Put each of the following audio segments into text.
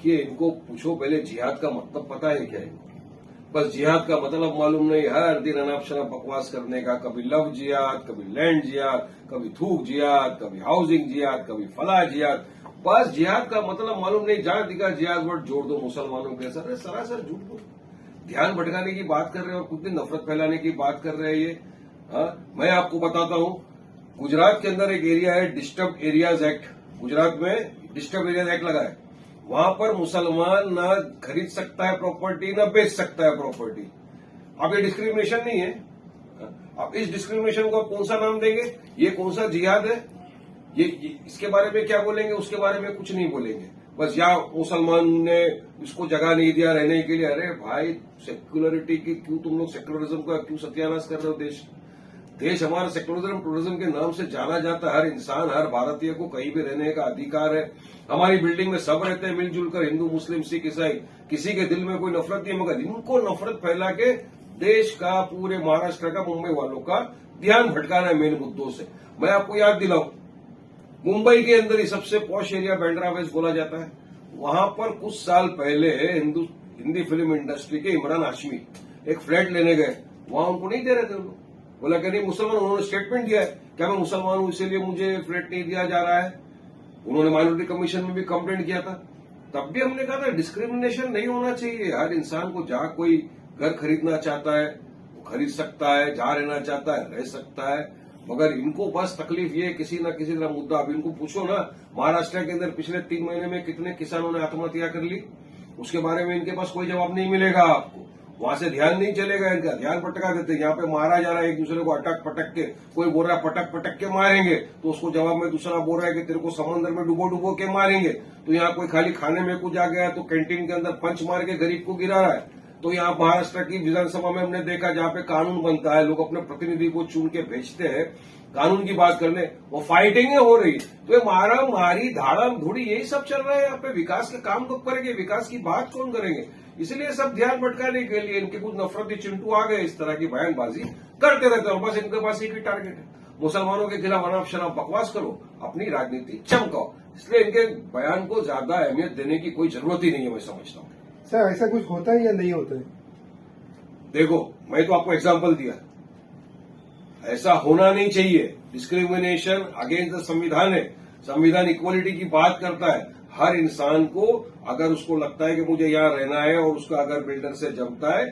कि इनको पूछो पहले जिहाद का मतलब पता है क्या है? बस जिहाद का मतलब मालूम नहीं, हर दिन अनाप शनाप बकवास करने का, कभी लव जिहाद, कभी लैंड जिहाद, कभी थूक जिहाद, कभी हाउसिंग जिहाद, कभी फला जिहाद। बस जिहाद का मतलब मालूम नहीं, जहां दिखा जिहाद वर्ड जोड़ दो मुसलमानों के सर, सरासर झूठ बोल, ध्यान भटकाने की बात कर रहे हैं और खुद नफरत फैलाने की बात कर रहे हैं ये। मैं आपको बताता हूं, गुजरात के अंदर एक एरिया है डिस्टर्ब एरियाज एक्ट, गुजरात में डिस्टर्ब एरियाज एक्ट लगा है। वहां पर मुसलमान न खरीद सकता है प्रॉपर्टी, न बेच सकता है प्रॉपर्टी। अब ये डिस्क्रिमिनेशन नहीं है। अब इस डिस्क्रिमिनेशन को आप कौन सा नाम देंगे? ये कौन सा जिहाद है? ये इसके बारे में क्या बोलेंगे? उसके बारे में कुछ नहीं बोलेंगे। बस या मुसलमान ने इसको जगह नहीं दिया रहने के लिए। अरे भाई, सेक्युलरिटी की क्यों तुम लोग सेक्युलरिज्म का क्यों सत्यानाश कर रहे हो? देश हमारा सेक्युलरिज्म टूरिज्म के नाम से जाना जाता है। हर इंसान, हर भारतीय को कहीं भी रहने का अधिकार है। हमारी बिल्डिंग में सब रहते हैं मिलजुल कर, हिंदू मुस्लिम सिख ईसाई, किसी के दिल में कोई नफरत नहीं है। मगर इनको नफरत फैला के देश का, पूरे महाराष्ट्र का, मुंबई वालों का ध्यान भटकाना है मेन मुद्दों से। मैं आपको याद दिलाऊं, मुंबई के अंदर ही सबसे पॉश एरिया बांद्रा वेस्ट बोला जाता है। वहां पर कुछ साल पहले हिंदी फिल्म इंडस्ट्री के इमरान हाशमी एक फ्लैट लेने गए, वहां उनको नहीं दे रहे थे लोग। बोला कि नहीं मुसलमान, उन्होंने स्टेटमेंट दिया है क्या मैं मुसलमान हूं इसीलिए मुझे फ्लैट नहीं दिया जा रहा है। उन्होंने माइनॉरिटी कमीशन में भी कंप्लेंट किया था। तब भी हमने कहा था डिस्क्रिमिनेशन नहीं होना चाहिए। हर इंसान को जहां कोई घर खरीदना चाहता है वो खरीद सकता है, जहां रहना चाहता है रह सकता है। मगर इनको बस तकलीफ ये, किसी न किसी तरह मुद्दा, अब इनको पूछो ना, महाराष्ट्र के अंदर पिछले 3 महीने में कितने किसानों ने आत्महत्या कर ली, उसके बारे में इनके पास कोई जवाब नहीं मिलेगा आपको। वहां से ध्यान नहीं चलेगा, इनका ध्यान भटका देते। यहाँ पे मारा जा रहा है एक दूसरे को अटक पटक के, कोई बोल रहा है पटक पटक के मारेंगे, तो उसको जवाब में दूसरा बोल रहा है कि तेरे को समंदर में डुबो डुबो के मारेंगे। तो यहाँ कोई खाली खाने में कुछ आ गया तो कैंटीन के अंदर पंच मार के गरीब को गिरा रहा है। तो यहाँ महाराष्ट्र की विधानसभा में हमने देखा, जहां पे कानून बनता है, लोग अपने प्रतिनिधि को चुन के भेजते हैं कानून की बात करने, वो फाइटिंग हो रही। तो ये मारा मारी, धाड़म धूड़ी, यही सब चल रहा है यहाँ पे। विकास के काम कब करेंगे? विकास की बात कौन करेंगे? इसलिए सब ध्यान भटकाने के लिए इनके कुछ नफरती चिंटू आ गए, इस तरह की बयानबाजी करते रहते हैं। और बस इनके पास एक ही टारगेट है, मुसलमानों के खिलाफ अनाप शनाप बकवास करो, अपनी राजनीति चमकाओ। इसलिए इनके बयान को ज्यादा अहमियत देने की कोई जरूरत ही नहीं है, मैं समझता हूँ। सर ऐसा कुछ होता है या नहीं होता है? देखो, मैं तो आपको एग्जाम्पल दिया, ऐसा होना नहीं चाहिए। डिस्क्रिमिनेशन अगेंस्ट द संविधान है। संविधान इक्वलिटी की बात करता है। हर इंसान को अगर उसको लगता है कि मुझे यहाँ रहना है और उसका अगर बिल्डर से जमता है,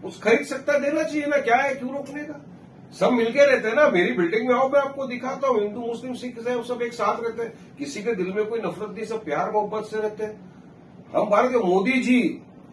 उस खरीद सकता है, देना चाहिए ना, क्या है, क्यों रोकने का? सब मिलके रहते हैं ना। मेरी बिल्डिंग में आओ, मैं आपको दिखाता हूँ, हिंदू मुस्लिम सिख ईसाई सब एक साथ रहते हैं, किसी के दिल में कोई नफरत नहीं, सब प्यार मोहब्बत से रहते हैं। हम भारत के मोदी जी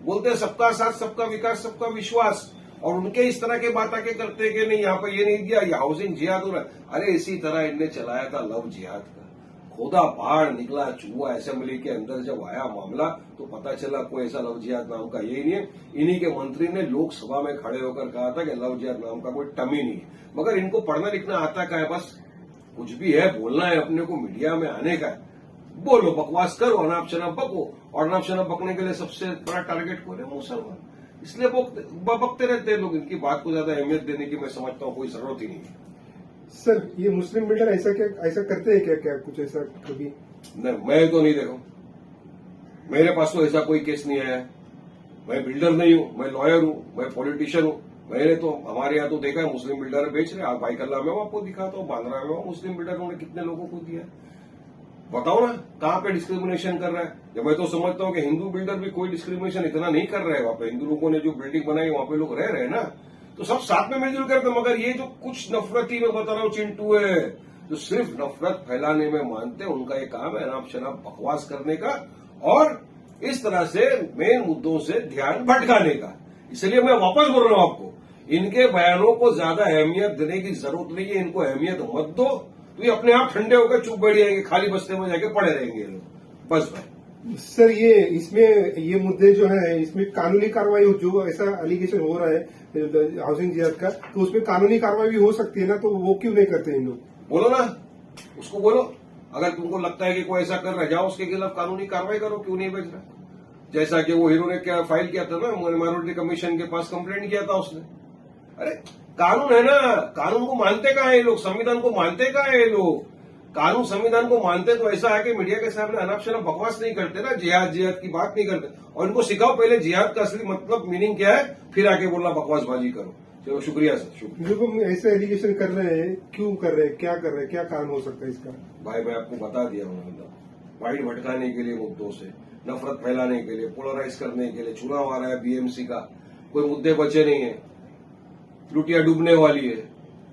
बोलते हैं सबका साथ, सबका विकास, सबका विश्वास, और उनके इस तरह के बात आके करते हैं कि नहीं यहाँ पे ये नहीं दिया, ये हाउसिंग जिहाद हो रहा है। अरे इसी तरह इनने चलाया था लव जिहाद का, खोदा पहाड़ निकला चूहा। असेंबली के अंदर जब आया मामला तो पता चला कोई ऐसा लव जिहाद नाम का यही नहीं है। इन्हीं के मंत्री ने लोकसभा में खड़े होकर कहा था कि लव जिहाद नाम का कोई टर्म ही नहीं है। मगर इनको पढ़ना लिखना आता का है, बस कुछ भी है बोलना है अपने को, मीडिया में आने का है, बोलो, बकवास करो, अनाप शनाप बको। और अनाप शनाप बकने के लिए सबसे बड़ा टारगेट कौन है? मुसलमान। इसलिए बकते रहते हैं लोग। इनकी बात को ज्यादा अहमियत देने की मैं समझता हूँ कोई जरूरत ही नहीं है। सर ये मुस्लिम बिल्डर ऐसा करते हैं क्या कुछ ऐसा कभी? नहीं, मैं तो नहीं देखा, मेरे पास तो ऐसा कोई केस नहीं आया। मैं बिल्डर नहीं हूँ, मैं लॉयर हूँ, मैं पॉलिटिशियन हूँ। मैंने तो हमारे यहाँ तो देखा है मुस्लिम बिल्डर बेच रहे। आप भाई कल्ला में आपको दिखाता हूँ, बांद्रा में मुस्लिम बिल्डर उन्होंने कितने लोगों को दिया, बताओ ना, कहाँ पे डिस्क्रिमिनेशन कर रहा है? या मैं तो समझता हूँ कि हिंदू बिल्डर भी कोई डिस्क्रिमिनेशन इतना नहीं कर रहे हैं। वहां पे हिंदू लोगों ने जो बिल्डिंग बनाई वहां पे लोग रह रहे हैं ना, तो सब साथ में मिलजुल करते। मगर ये जो कुछ नफरती मैं बता रहा हूँ चिंटू है, जो सिर्फ नफरत फैलाने में मानते हैं, उनका ये काम है अनाप शनाप बकवास करने का और इस तरह से मेन मुद्दों से ध्यान भटकाने का। इसलिए मैं वापस बोल रहा हूँ आपको, इनके बयानों को ज्यादा अहमियत देने की जरूरत नहीं है। इनको अहमियत मत दो तो ये अपने आप ठंडे होकर चुप बैठ जाएंगे, खाली बस्ते में जाके पड़े रहेंगे लोग, बस भाई। सर ये मुद्दे जो है, इसमें कानूनी कार्रवाई जो ऐसा एलिगेशन हो रहा है हाउसिंग जिहाद का, तो उसमें कानूनी कार्रवाई भी हो सकती है ना, तो वो क्यों नहीं करते इन लोग? बोलो ना, उसको बोलो, अगर तुमको लगता है कि कोई ऐसा कर रहा है, जाओ उसके खिलाफ कानूनी कार्रवाई करो, क्यों नहीं भेज रहा? जैसा कि वो हीरो ने क्या फाइल किया था ना, माइनॉरिटी कमीशन के पास कंप्लेंट किया था उसने। अरे कानून है ना, कानून को मानते कहाँ है ये लोग, संविधान को मानते कहाँ है ये लोग? कानून संविधान को मानते तो ऐसा है कि मीडिया के सामने अनाप शनाप बकवास नहीं करते ना, जिहाद की बात नहीं करते। और इनको सिखाओ पहले जिहाद का असली मतलब मीनिंग क्या है, फिर आके बोलना बकवासबाजी करो। चलो शुक्रिया सर, शुक्रिया। जो तुम ऐसे एलिगेशन कर रहे हैं, क्यों कर रहे हैं, क्या कर रहे हैं, क्या कारण हो सकता है इसका? भाई मैं आपको बता दिया हूं, वाइट भटकाने के लिए, मुद्दों से नफरत फैलाने के लिए, पोलराइज करने के लिए। चुनाव आ रहा है बीएमसी का, कोई मुद्दे बचे नहीं है, लुटिया डूबने वाली है।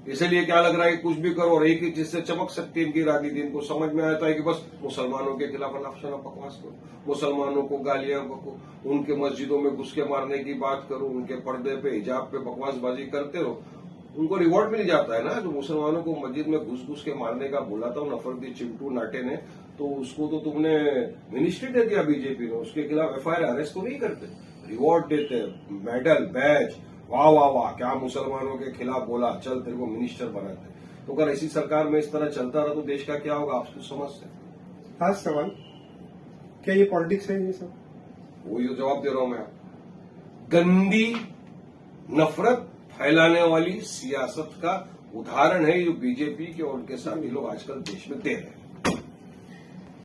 इसलिए क्या लग रहा है कि कुछ भी करो और एक ही चीज से चमक सकती है इनकी राजनीति। इनको समझ में आता है कि बस मुसलमानों के खिलाफ अनापशना बकवास करो, मुसलमानों को गालियां बको, उनके मस्जिदों में घुस के मारने की बात करो, उनके पर्दे पे हिजाब पे बकवासबाजी करते रहो, उनको रिवॉर्ड मिल जाता है ना। जो मुसलमानों को मस्जिद में घुस घुस के मारने का बोला था नफरती चिंटू नाटे ने, तो उसको तो तुमने मिनिस्ट्री दे दिया बीजेपी ने, उसके खिलाफ एफआईआर अरेस्ट तो नहीं करते, रिवॉर्ड देते, मेडल बैच, वाह वाह वाह क्या मुसलमानों के खिलाफ बोला, चल तेरे को मिनिस्टर बनाते। तो अगर ऐसी सरकार में इस तरह चलता रहा तो देश का क्या होगा, आप कुछ समझते हैं? खास सवाल, क्या ये पॉलिटिक्स है ये सब? वही तो जवाब दे रहा हूं मैं। गंदी नफरत फैलाने वाली सियासत का उदाहरण है जो बीजेपी के और उनके साथी लोग आजकल देश में दे रहे हैं।